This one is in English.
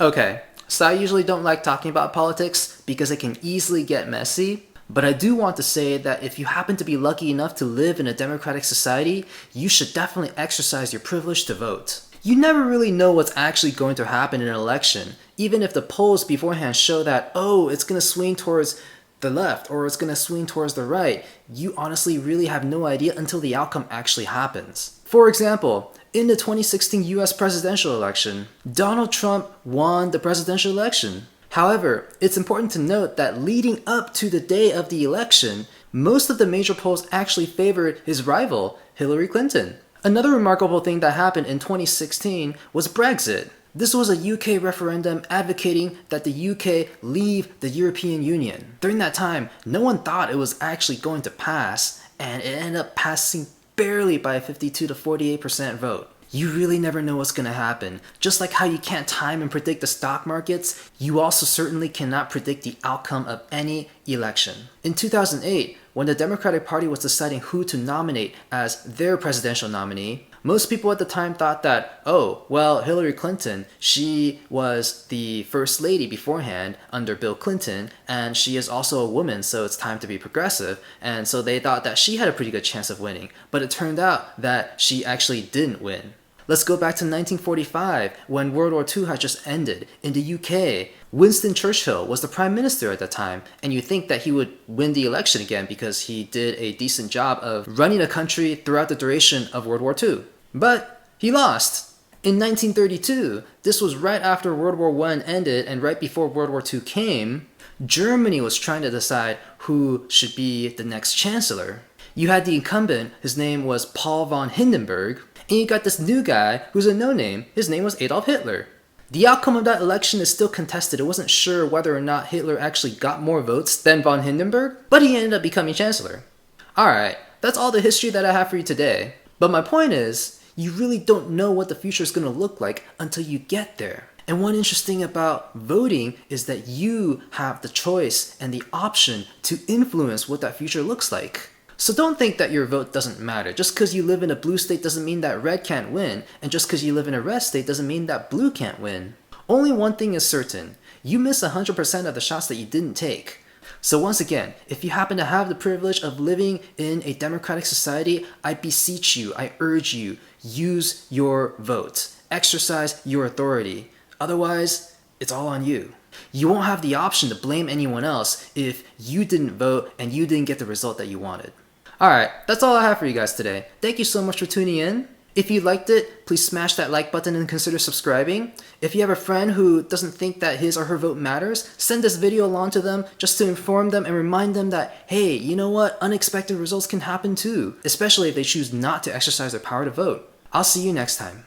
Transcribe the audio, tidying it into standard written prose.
Okay, so I usually don't like talking about politics because it can easily get messy, but I do want to say that if you happen to be lucky enough to live in a democratic society, you should definitely exercise your privilege to vote. You never really know what's actually going to happen in an election, even if the polls beforehand show that, oh, it's going to swing towards the left or it's going to swing towards the right. You honestly really have no idea until the outcome actually happens. For example, in the 2016 US presidential election, Donald Trump won the presidential election. However, it's important to note that leading up to the day of the election, most of the major polls actually favored his rival, Hillary Clinton. Another remarkable thing that happened in 2016 was Brexit. This was a UK referendum advocating that the UK leave the European Union. During that time, no one thought it was actually going to pass, and it ended up passing barely by a 52 to 48% vote. You really never know what's going to happen. Just like how you can't time and predict the stock markets, you also certainly cannot predict the outcome of any election. In 2008, when the Democratic Party was deciding who to nominate as their presidential nominee, most people at the time thought that, oh, well, Hillary Clinton, she was the first lady beforehand under Bill Clinton, and she is also a woman, so it's time to be progressive. And so they thought that she had a pretty good chance of winning. But it turned out that she actually didn't win. Let's go back to 1945, when World War II had just ended. In the UK, Winston Churchill was the prime minister at the time, and you think that he would win the election again because he did a decent job of running a country throughout the duration of World War II. But he lost. In 1932, this was right after World War I ended and right before World War II came, Germany was trying to decide who should be the next chancellor. You had the incumbent, his name was Paul von Hindenburg, and you got this new guy who's a no-name, his name was Adolf Hitler. The outcome of that election is still contested. It wasn't sure whether or not Hitler actually got more votes than von Hindenburg, but he ended up becoming chancellor. Alright, that's all the history that I have for you today. But my point is, you really don't know what the future is going to look like until you get there. And one interesting thing about voting is that you have the choice and the option to influence what that future looks like. So don't think that your vote doesn't matter. Just because you live in a blue state doesn't mean that red can't win, and just because you live in a red state doesn't mean that blue can't win. Only one thing is certain. You miss 100% of the shots that you didn't take. So once again, if you happen to have the privilege of living in a democratic society, I beseech you, I urge you, use your vote. Exercise your authority. Otherwise, it's all on you. You won't have the option to blame anyone else if you didn't vote and you didn't get the result that you wanted. Alright, that's all I have for you guys today. Thank you so much for tuning in. If you liked it, please smash that like button and consider subscribing. If you have a friend who doesn't think that his or her vote matters, send this video along to them just to inform them and remind them that, hey, you know what? Unexpected results can happen too, especially if they choose not to exercise their power to vote. I'll see you next time.